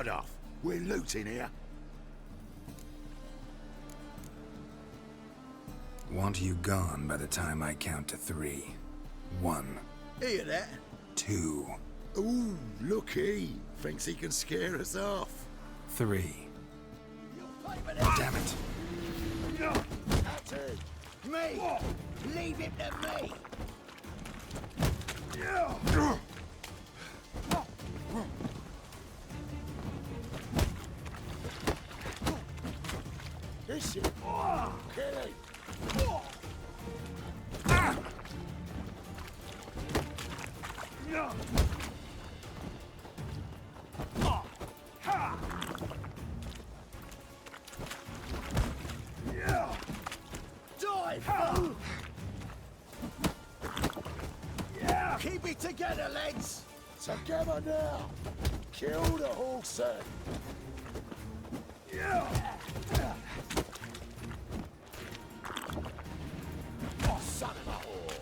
Sod off. We're looting here. Want you gone by the time I count to 3. 1. Hear that? 2. Ooh, look he. Thinks he can scare us off. 3. Damn it. That's it. Me! Leave him to me! This shit. Kill him. Die, fool! Keep it together, lads! Together now. Kill the horse. Oh, son of a whore.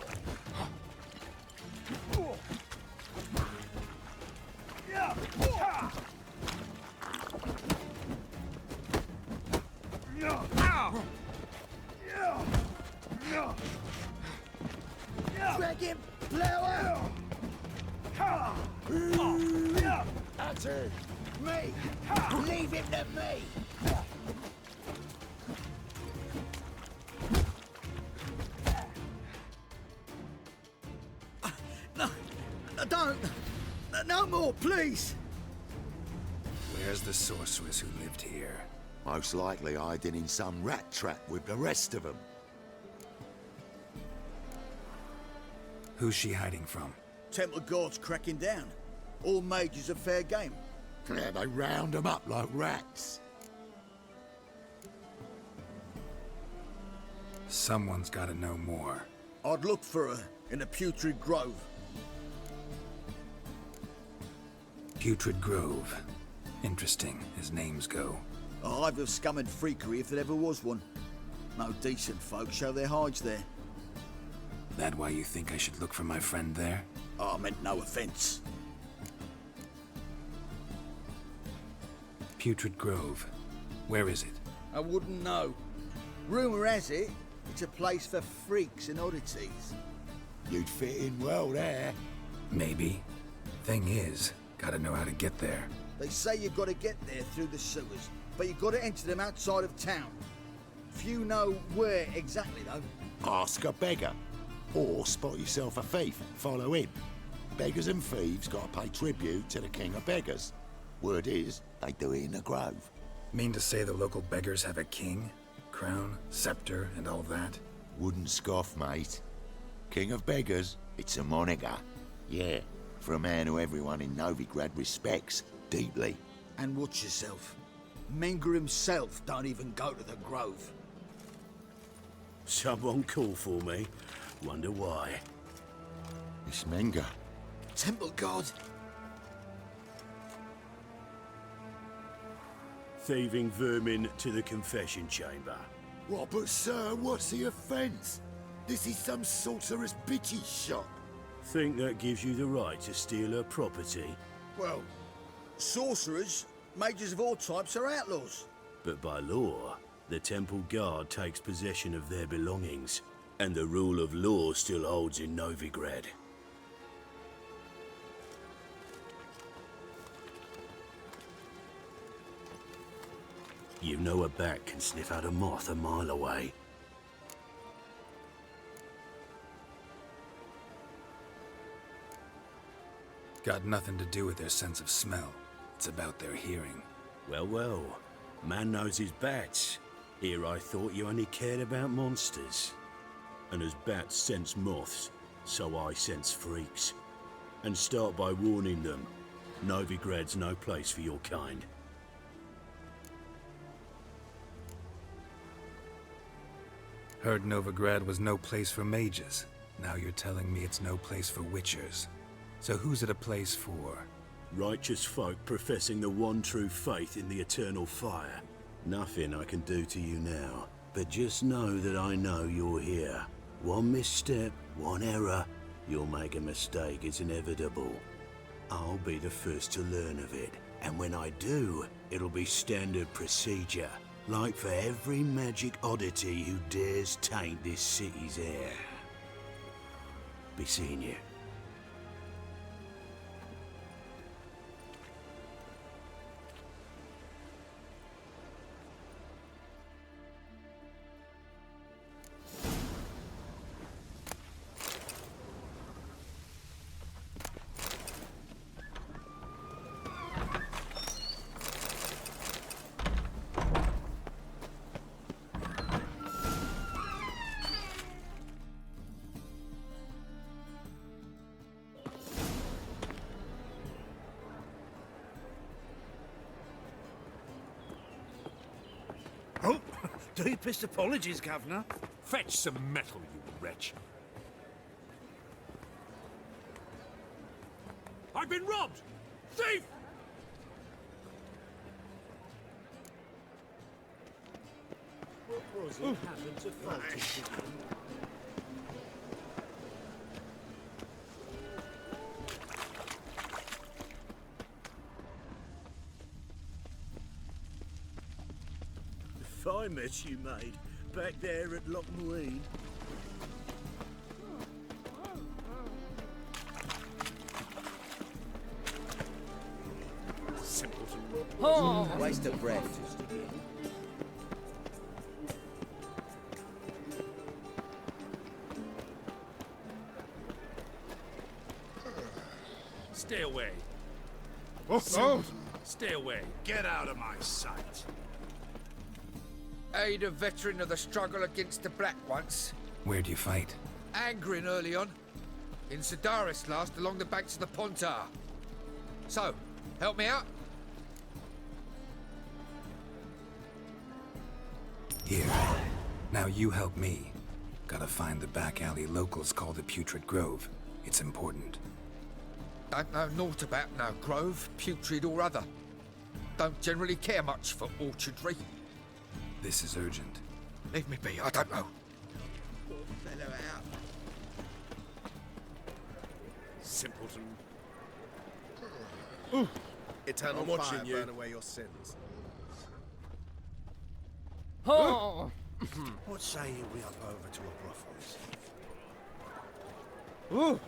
Drag him! Blower! That's it. Me! Leave him to me! No! Don't! No more, please! Where's the sorceress who lived here? Most likely hiding in some rat trap with the rest of them. Who's she hiding from? Temple guards cracking down. All mages are fair game. Yeah, they round them up like rats. Someone's gotta know more. I'd look for her in the Putrid Grove. Putrid Grove. Interesting, as names go. A hive of scum and freakery if there ever was one. No decent folk show their hides there. That why you think I should look for my friend there? I meant no offence. Putrid Grove. Where is it? I wouldn't know. Rumour has it, it's a place for freaks and oddities. You'd fit in well there. Maybe. Thing is, gotta know how to get there. They say you've got to get there through the sewers, but you've got to enter them outside of town. Few know where exactly, though. Ask a beggar. Or spot yourself a thief and follow him. Beggars and thieves got to pay tribute to the king of beggars. Word is, they do it in the grove. Mean to say the local beggars have a king? Crown, scepter, and all that? Wouldn't scoff, mate. King of beggars, it's a moniker. Yeah, for a man who everyone in Novigrad respects deeply. And watch yourself. Menger himself don't even go to the grove. Someone call for me. Wonder why. It's Menger. Temple guard. Thieving vermin to the confession chamber. What, but sir, what's the offence? This is some sorcerer's bitchy shop. Think that gives you the right to steal her property? Well, sorcerers, mages of all types are outlaws. But by law, the temple guard takes possession of their belongings, and the rule of law still holds in Novigrad. You know a bat can sniff out a moth a mile away. Got nothing to do with their sense of smell. It's about their hearing. Well, well. Man knows his bats. Here I thought you only cared about monsters. And as bats sense moths, so I sense freaks. And start by warning them. Novigrad's no place for your kind. Heard Novigrad was no place for mages. Now you're telling me it's no place for witchers. So who's it a place for? Righteous folk professing the one true faith in the eternal fire. Nothing I can do to you now, but just know that I know you're here. One misstep, one error, you'll make a mistake, it's inevitable. I'll be the first to learn of it. And when I do, it'll be standard procedure, like for every magic oddity who dares taint this city's air. Be seeing you. Oh, deepest apologies, Governor. Fetch some metal, you wretch. I've been robbed! Thief! What was it happened to Fulton again? Fine mess you made, back there at Lochmarine. Simpleton. Waste of breath. Stay away. Oh, Stay away. get out of my sight. Aid a veteran of the struggle against the Black once. Where'd you fight? Angering early on. In Sedaris last, along the banks of the Pontar. So, help me out? Here. Now you help me. Gotta find the back alley locals call the Putrid Grove. It's important. Don't know naught about no grove, putrid or other. Don't generally care much for orchardry. This is urgent. Leave me be, I don't know. Poor fellow out. Simpleton. Eternal I'm watching fire you. burn away your sins. What say we up over to a brothels?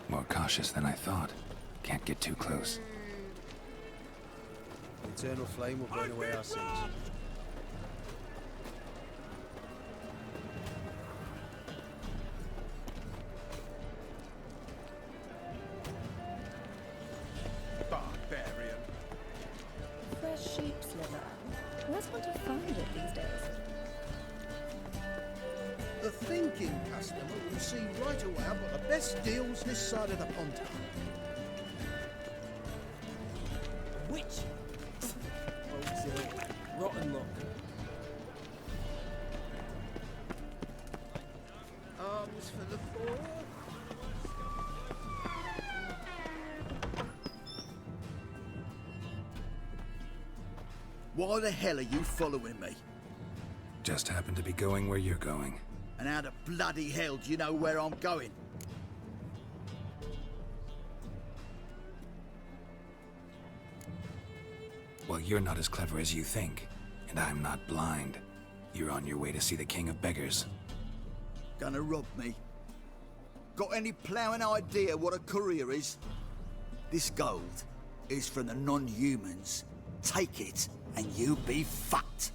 More cautious than I thought. Can't get too close. Eternal flame will burn away our sins. Barbarian. Fresh sheep's liver. Where's one to find it these days? The thinking customer will see right away I've got the best deals this side of the pond. Which? Rotten lock. Arms for the poor. Why the hell are you following me? Just happen to be going where you're going. And how the bloody hell do you know where I'm going? Well, you're not as clever as you think. And I'm not blind. You're on your way to see the King of Beggars. Gonna rob me? Got any ploughing idea what a courier is? This gold is from the non-humans. Take it, and you be fucked.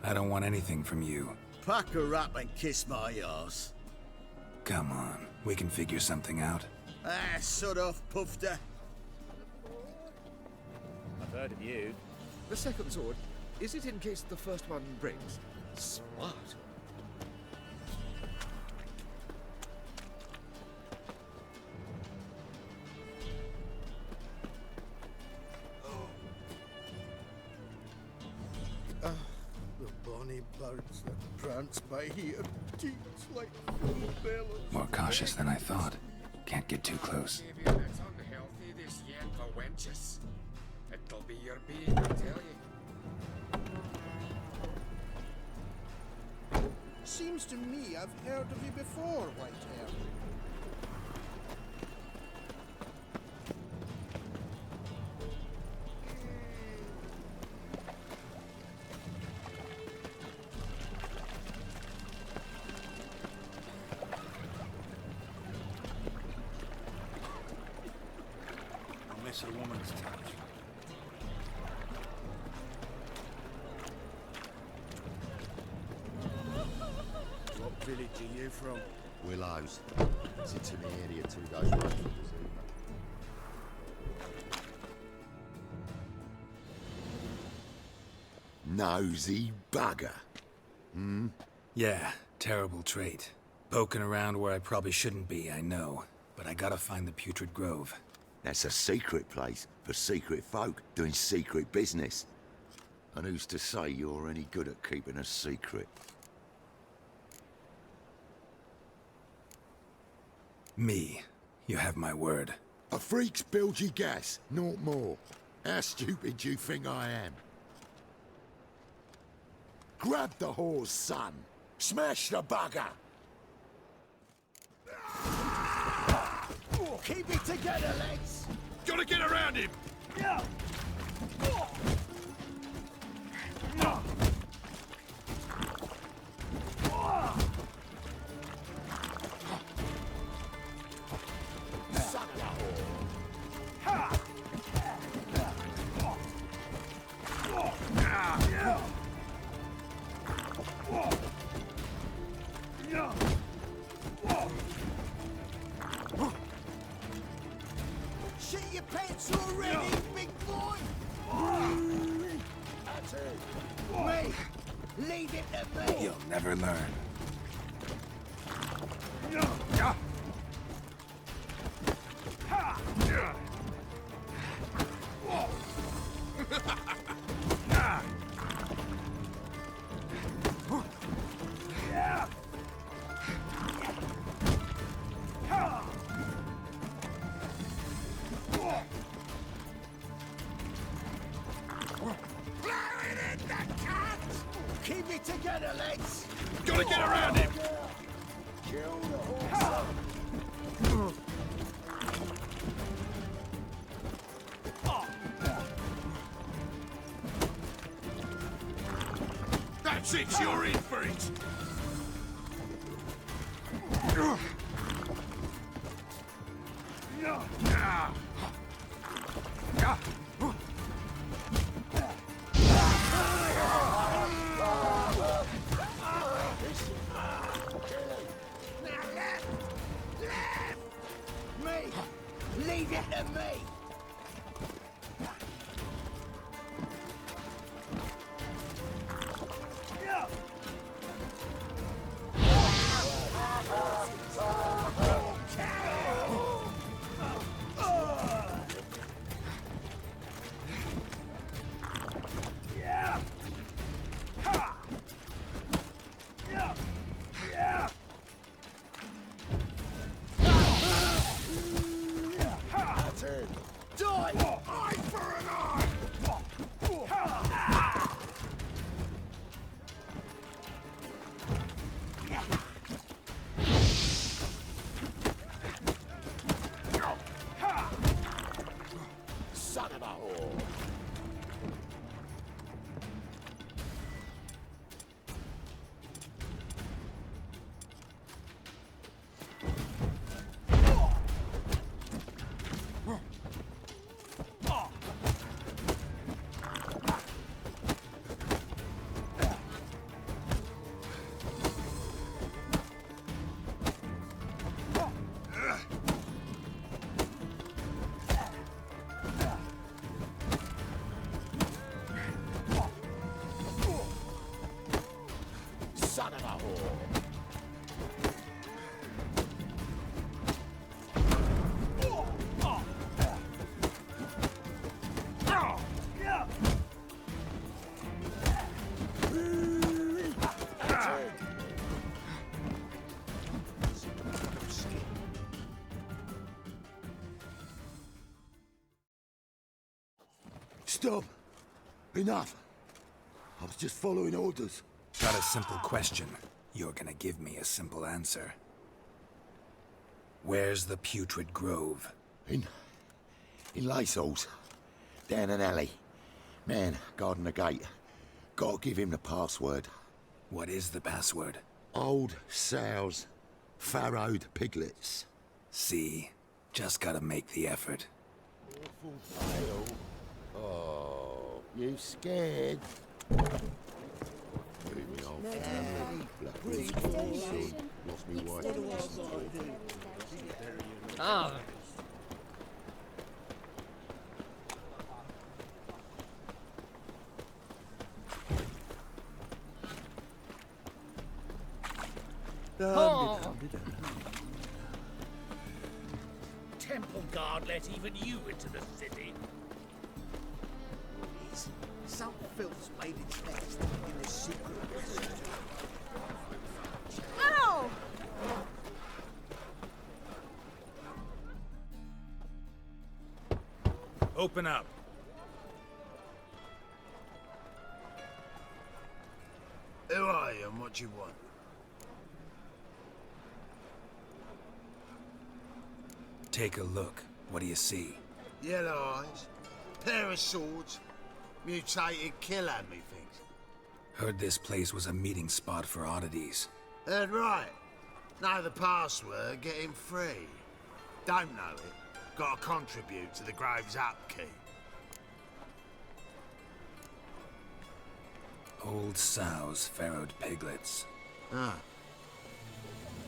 I don't want anything from you. Pucker up and kiss my arse. Come on, we can figure something out. Ah, sod off, Pufter. I've heard of you. The second sword, is it in case the first one breaks? Smart. The bonny birds that prance by here, teats like full bellows. More cautious than I thought. Can't get too close. If you're not unhealthy this yet for wenches, it'll be your being, I tell you. Seems to me I've heard of you before, Whitehair. I'll miss a woman's touch. What village are you from? Willows. Sits in the area 2 days ride from Kazuma. Nosy bugger. Yeah, terrible trait. Poking around where I probably shouldn't be, I know. But I gotta find the Putrid Grove. That's a secret place for secret folk doing secret business. And who's to say you're any good at keeping a secret? Me. You have my word. A freak's bilgy gas, naught more. How stupid do you think I am? Grab the whore's son. Smash the bugger. Keep it together, lads! Gotta get around him! Shit your pants already, big boy! That's it. Me! Leave it to me! You'll never learn. Keep it together, lads! Gotta get around him! Kill the horse! That's it, you're in for it! Me! Leave it to me! Die! Eye for an eye! Son of a whore! Son of a whore! Stop! Enough! I was just following orders. Got a simple question. You're gonna give me a simple answer. Where's the Putrid Grove? In Lacehalls. Down an alley. Man, guarding the gate. Gotta give him the password. What is the password? Old sows. Farrowed piglets. See? Just gotta make the effort. Awful fail. Oh, you scared? Me old family. Lost me wife. Ah, Temple guard let even you into the city. Some filth's made its nest in the secret passage. Ow! Open up. Who are you and what you want? Take a look. What do you see? Yellow eyes, pair of swords, mutated killer, methinks. Heard this place was a meeting spot for oddities. Heard right. Know the password, get him free. Don't know it, gotta contribute to the Grove's upkeep. Old sows, farrowed piglets. Ah.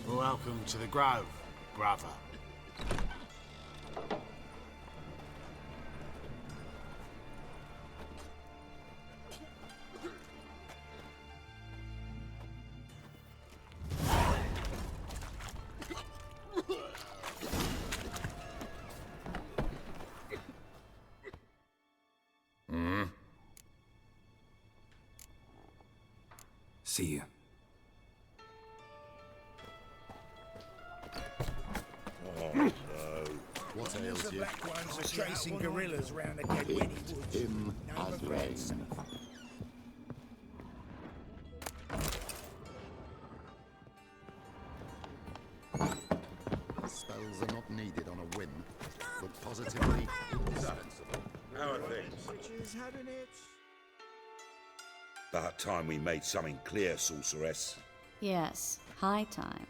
Welcome to the Grove, brother. See you. What ails you? Black ones are chasing gorillas round the dead Hit him again. Spells are not needed on a whim, but positively indispensable. How are things? Witches having it. About time we made something clear, sorceress. Yes, high time.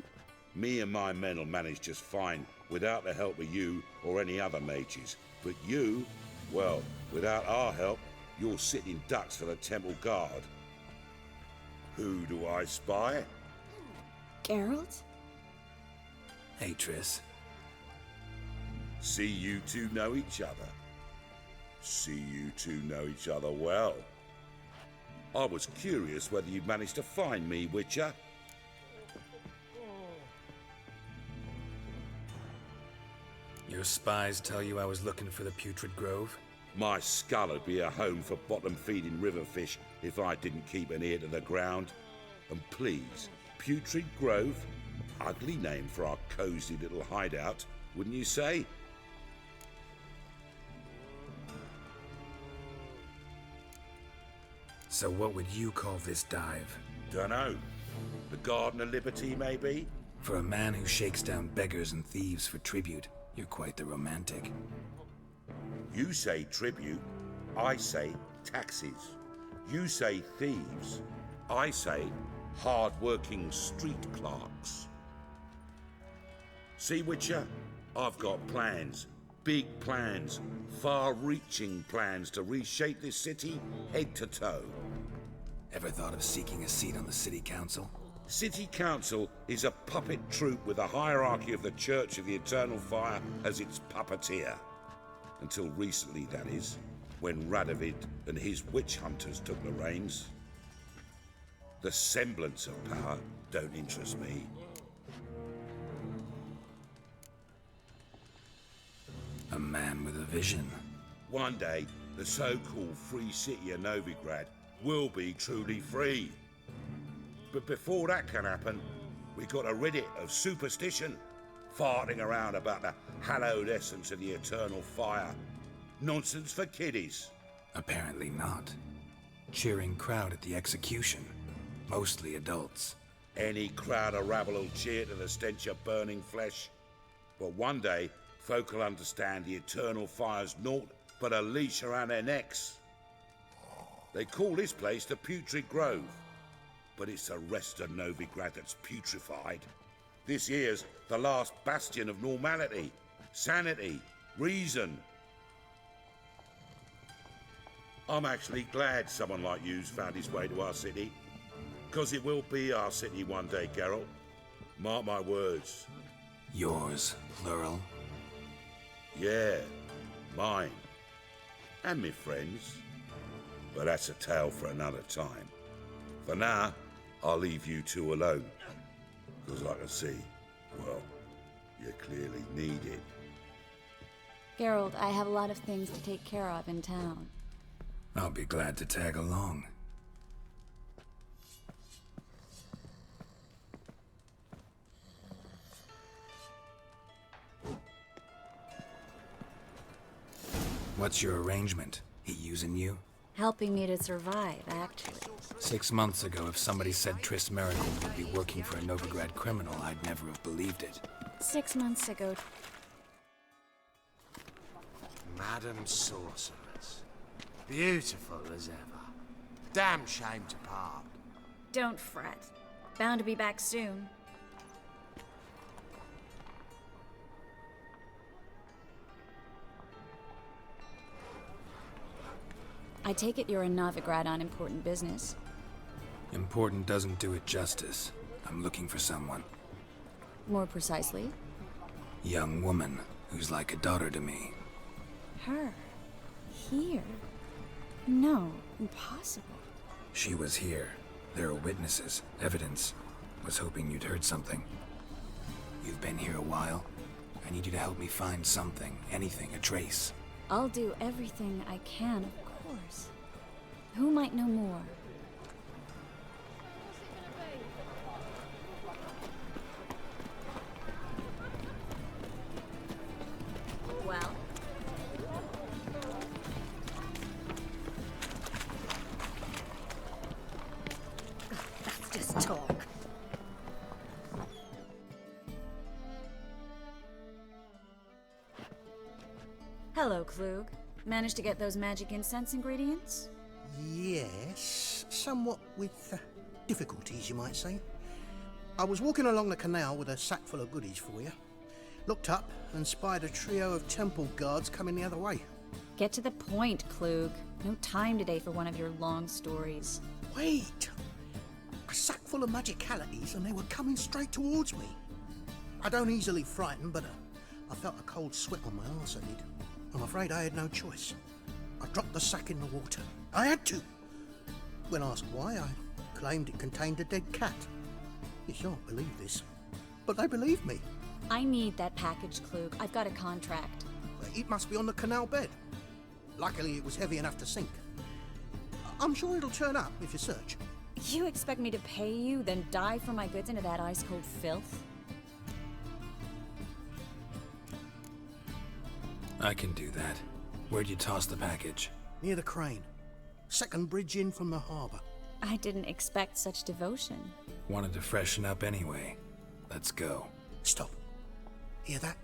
Me and my men will manage just fine without the help of you or any other mages. But you, well, without our help, you're sitting ducks for the temple guard. Who do I spy? Geralt? Hey, Triss. See you two know each other. See you two know each other well. I was curious whether you'd managed to find me, Witcher. Your spies tell you I was looking for the Putrid Grove? My skull would be a home for bottom-feeding river fish if I didn't keep an ear to the ground. And please, Putrid Grove? Ugly name for our cosy little hideout, wouldn't you say? So what would you call this dive? Dunno. The Garden of Liberty, maybe? For a man who shakes down beggars and thieves for tribute, you're quite the romantic. You say tribute, I say taxes. You say thieves, I say hard-working street clerks. See, Witcher, I've got plans. Big plans. Far-reaching plans to reshape this city head to toe. Ever thought of seeking a seat on the city council? City Council is a puppet troupe with a hierarchy of the Church of the Eternal Fire as its puppeteer. Until recently, that is, when Radovid and his witch hunters took the reins. The semblance of power don't interest me. A man with a vision. One day, the so-called free city of Novigrad will be truly free. But before that can happen, we got to rid it of superstition, farting around about the hallowed essence of the eternal fire. Nonsense for kiddies. Apparently not. Cheering crowd at the execution. Mostly adults. Any crowd of rabble will cheer to the stench of burning flesh. But one day, folk will understand the eternal fire's naught but a leash around their necks. They call this place the Putrid Grove, but it's the rest of Novigrad that's putrefied. This here's the last bastion of normality, sanity, reason. I'm actually glad someone like you's found his way to our city, because it will be our city one day, Geralt. Mark my words. Yours, plural. Yeah, mine. And me friends. But that's a tale for another time. For now, I'll leave you two alone. Because I can see, well, you clearly need it. Geralt, I have a lot of things to take care of in town. I'll be glad to tag along. What's your arrangement? He using you? Helping me to survive, actually. 6 months ago, if somebody said Triss Miracle would be working for a Novigrad criminal, I'd never have believed it. 6 months ago. Madam Sorceress. Beautiful as ever. Damn shame to part. Don't fret. Bound to be back soon. I take it you're in Novigrad on important business. Important doesn't do it justice. I'm looking for someone. More precisely? Young woman who's like a daughter to me. Her? Here? No, impossible. She was here. There are witnesses, evidence. Was hoping you'd heard something. You've been here a while. I need you to help me find something, anything, a trace. I'll do everything I can, of course. Who might know more? Well? That's just talk. Hello, Klug. Managed to get those magic incense ingredients? Yes, somewhat with difficulties, you might say. I was walking along the canal with a sack full of goodies for you. Looked up and spied a trio of temple guards coming the other way. Get to the point, Klug. No time today for one of your long stories. Wait! A sack full of magicalities and they were coming straight towards me. I don't easily frighten, but I felt a cold sweat on my arse, I did. I'm afraid I had no choice. I dropped the sack in the water. I had to. When asked why, I claimed it contained a dead cat. You shan't believe this, but they believed me. I need that package, Klug. I've got a contract. It must be on the canal bed. Luckily, it was heavy enough to sink. I'm sure it'll turn up if you search. You expect me to pay you, then dive for my goods into that ice-cold filth? I can do that. Where'd you toss the package? Near the crane. Second bridge in from the harbour. I didn't expect such devotion. Wanted to freshen up anyway. Let's go. Stop. Hear that?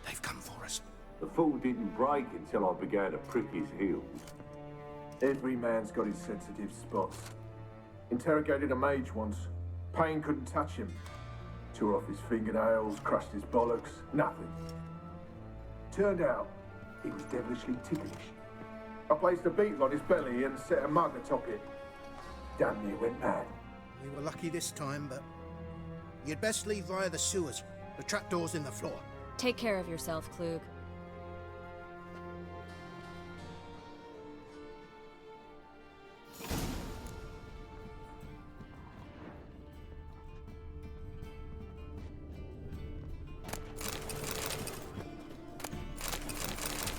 They've come for us. The fall didn't break until I began to prick his heels. Every man's got his sensitive spots. Interrogated a mage once. Pain couldn't touch him. Tore off his fingernails, crushed his bollocks, nothing. Turned out, he was devilishly ticklish. I placed a beetle on his belly and set a mug atop it. Damn near went mad. We were lucky this time, but you'd best leave via the sewers. The trapdoor's in the floor. Take care of yourself, Klug.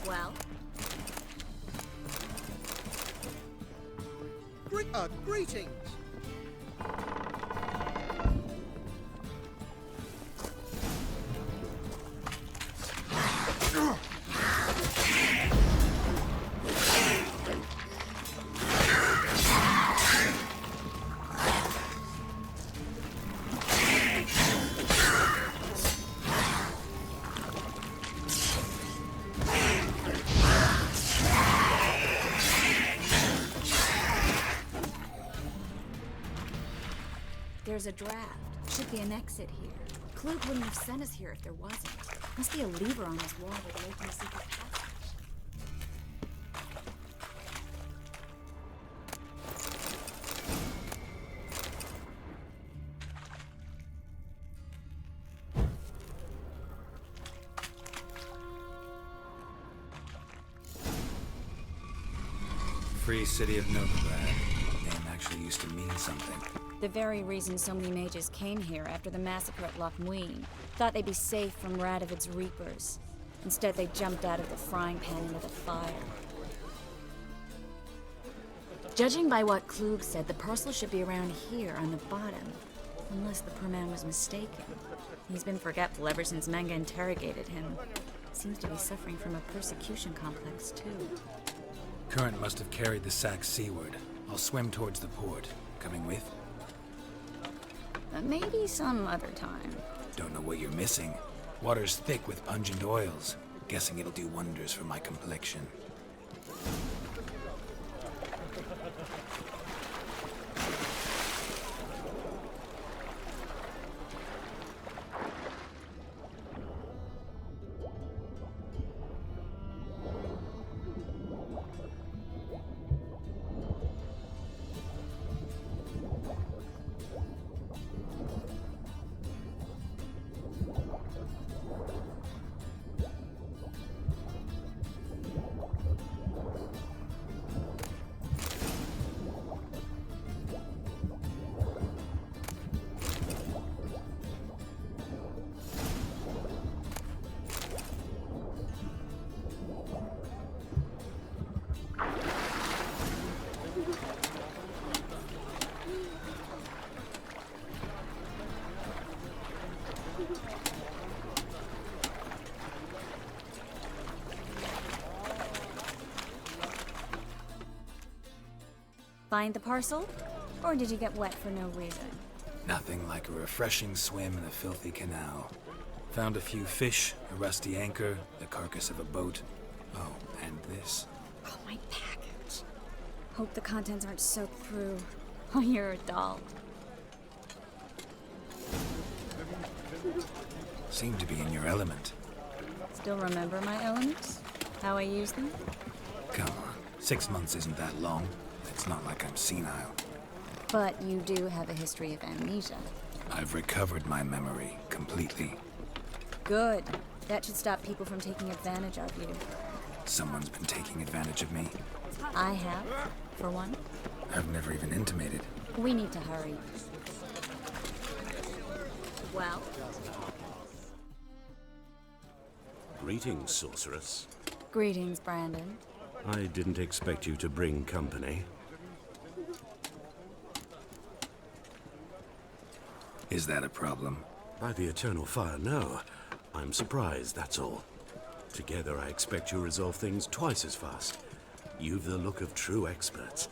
Well? Greetings! There's a draft. Should be an exit here. Klug wouldn't have sent us here if there wasn't. Must be a lever on this wall that will open a secret passage. Free City of Novigrad. Name actually used to mean something. The very reason so many mages came here after the massacre at Loch Muin. Thought they'd be safe from Radovid's reapers. Instead, they jumped out of the frying pan into the fire. Judging by what Klug said, the parcel should be around here on the bottom. Unless the poor man was mistaken. He's been forgetful ever since Manga interrogated him. Seems to be suffering from a persecution complex, too. Current must have carried the sack seaward. I'll swim towards the port. Coming with? Maybe some other time. Don't know what you're missing. Water's thick with pungent oils. Guessing it'll do wonders for my complexion. Find the parcel? Or did you get wet for no reason? Nothing like a refreshing swim in a filthy canal. Found a few fish, a rusty anchor, the carcass of a boat. Oh, and this. Oh, my package. Hope the contents aren't soaked through. Oh, you're a doll. Seem to be in your element. Still remember my elements? How I use them? Come on, 6 months isn't that long. It's not like I'm senile. But you do have a history of amnesia. I've recovered my memory completely. Good. That should stop people from taking advantage of you. Someone's been taking advantage of me. I have, for one. I've never even intimated. We need to hurry. Well? Greetings, sorceress. Greetings, Brandon. I didn't expect you to bring company. Is that a problem? By the eternal fire, no. I'm surprised, that's all. Together, I expect you'll resolve things twice as fast. You've the look of true experts.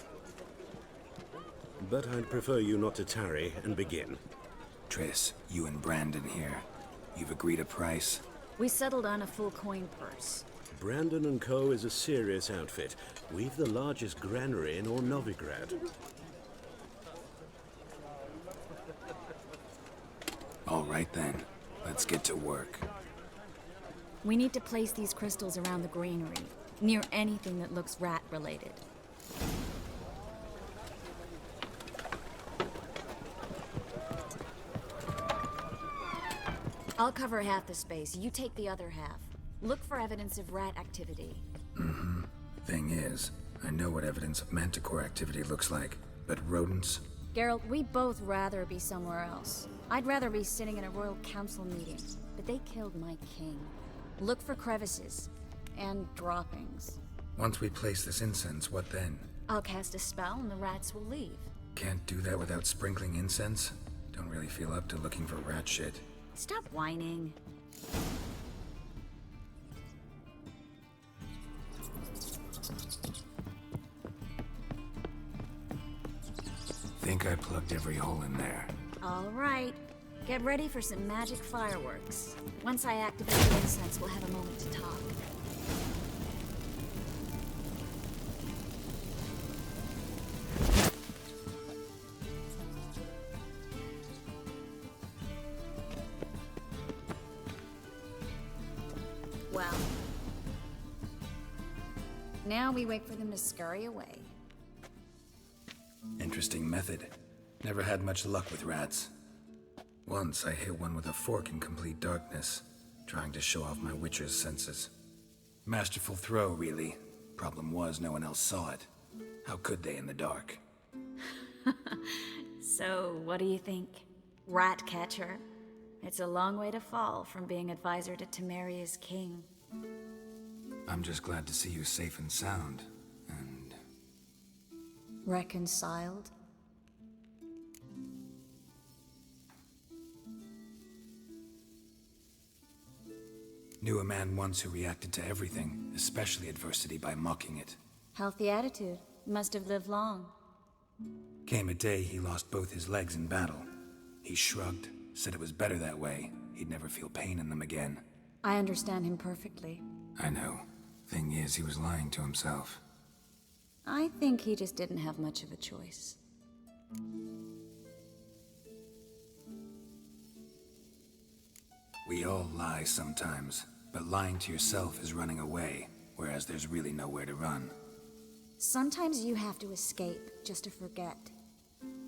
But I'd prefer you not to tarry and begin. Triss, you and Brandon here. You've agreed a price? We settled on a full coin purse. Brandon and Co. is a serious outfit. We've the largest granary in all Novigrad. All right then, let's get to work. We need to place these crystals around the granary, near anything that looks rat-related. I'll cover half the space, you take the other half. Look for evidence of rat activity. Mm-hmm. Thing is, I know what evidence of manticore activity looks like, but rodents? Geralt, we'd both rather be somewhere else. I'd rather be sitting in a royal council meeting, but they killed my king. Look for crevices, and droppings. Once we place this incense, what then? I'll cast a spell and the rats will leave. Can't do that without sprinkling incense? Don't really feel up to looking for rat shit. Stop whining. Think I plugged every hole in there. All right. Get ready for some magic fireworks. Once I activate the incense, we'll have a moment to talk. Now we wait for them to scurry away. Interesting method. Never had much luck with rats. Once I hit one with a fork in complete darkness, trying to show off my witcher's senses. Masterful throw, really. Problem was, no one else saw it. How could they in the dark? So, what do you think? Rat catcher? It's a long way to fall from being advisor to Temeria's king. I'm just glad to see you safe and sound, and... Reconciled? Knew a man once who reacted to everything, especially adversity, by mocking it. Healthy attitude. Must have lived long. Came a day he lost both his legs in battle. He shrugged, said it was better that way. He'd never feel pain in them again. I understand him perfectly. I know. Thing is, he was lying to himself. I think he just didn't have much of a choice. We all lie sometimes, but lying to yourself is running away, whereas there's really nowhere to run. Sometimes you have to escape just to forget.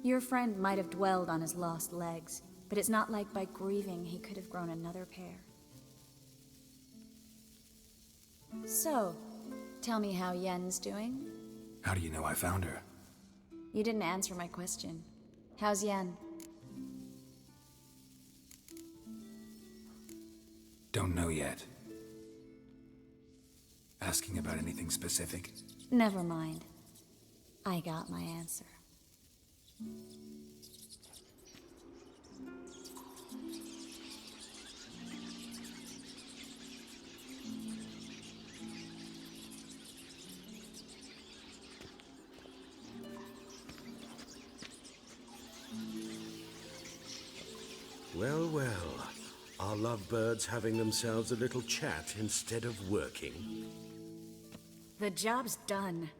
Your friend might have dwelled on his lost legs, but it's not like by grieving he could have grown another pair. So, tell me how Yen's doing? How do you know I found her? You didn't answer my question. How's Yen? Don't know yet. Asking about anything specific? Never mind. I got my answer. Well, well. Are lovebirds having themselves a little chat instead of working? The job's done.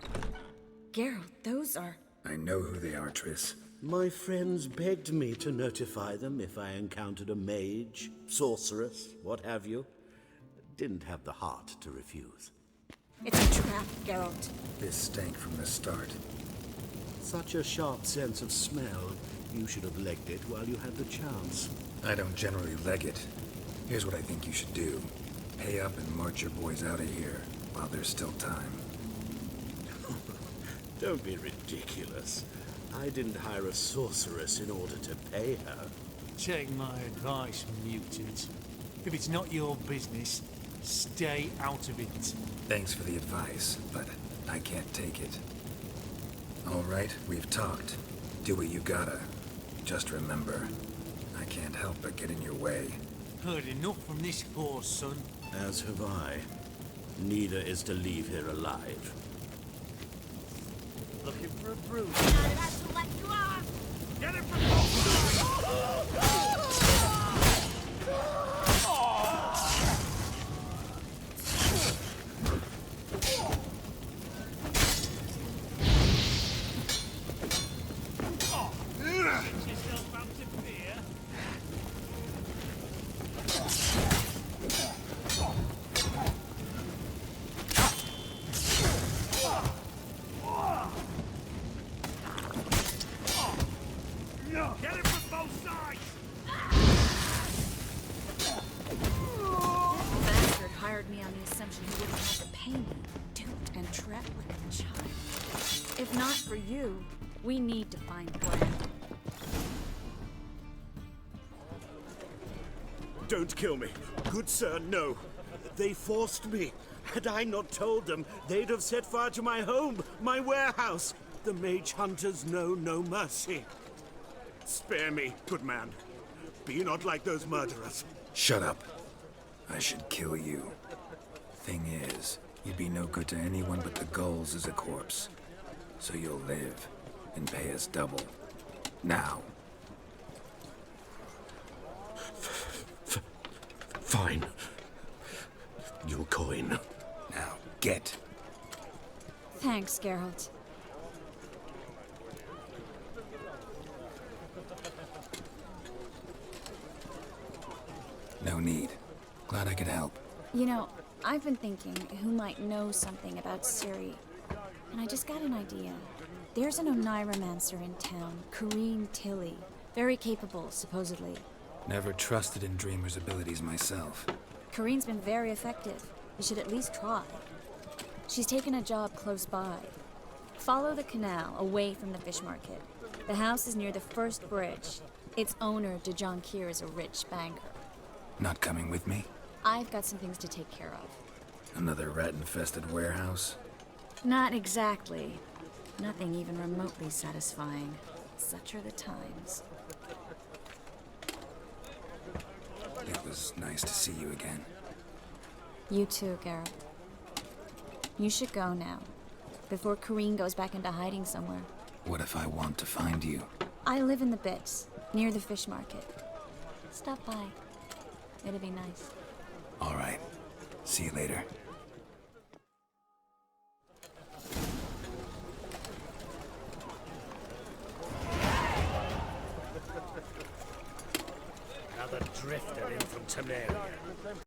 Geralt, those are... I know who they are, Triss. My friends begged me to notify them if I encountered a mage, sorceress, what have you. Didn't have the heart to refuse. It's a trap, Geralt. This stank from the start. Such a sharp sense of smell. You should have legged it while you had the chance. I don't generally leg it. Here's what I think you should do. Pay up and march your boys out of here while there's still time. Don't be ridiculous. I didn't hire a sorceress in order to pay her. Take my advice, mutant. If it's not your business, stay out of it. Thanks for the advice, but I can't take it. All right, we've talked. Do what you gotta. Just remember, I can't help but get in your way. Heard enough from this horse, son. As have I. Neither is to leave here alive. Looking for a bruise. That's what you are! Get it from both sides! Get it from both sides! The bastard hired me on the assumption he wouldn't have to pay me, duped and trapped like a child. If not for you, we need to find Glenn. Don't kill me. Good sir, no. They forced me. Had I not told them, they'd have set fire to my home, my warehouse. The mage hunters know no mercy. Spare me, good man. Be not like those murderers. Shut up. I should kill you. Thing is, you'd be no good to anyone but the gulls as a corpse. So you'll live and pay us double. Now. Fine. Your coin. Now, get. Thanks, Geralt. No need. Glad I could help. You know, I've been thinking who might know something about Ciri, and I just got an idea. There's an Oneiromancer in town, Corrine Tilly. Very capable, supposedly. Never trusted in Dreamer's abilities myself. Corrine's been very effective. You should at least try. She's taken a job close by. Follow the canal, away from the fish market. The house is near the first bridge. Its owner, DeJohn Kier, is a rich banker. Not coming with me? I've got some things to take care of. Another rat-infested warehouse? Not exactly. Nothing even remotely satisfying. Such are the times. It was nice to see you again. You too, Garrett. You should go now, before Corrine goes back into hiding somewhere. What if I want to find you? I live in the Bits, near the fish market. Stop by. It'll be nice. All right. See you later. Another drifter in from Temeria.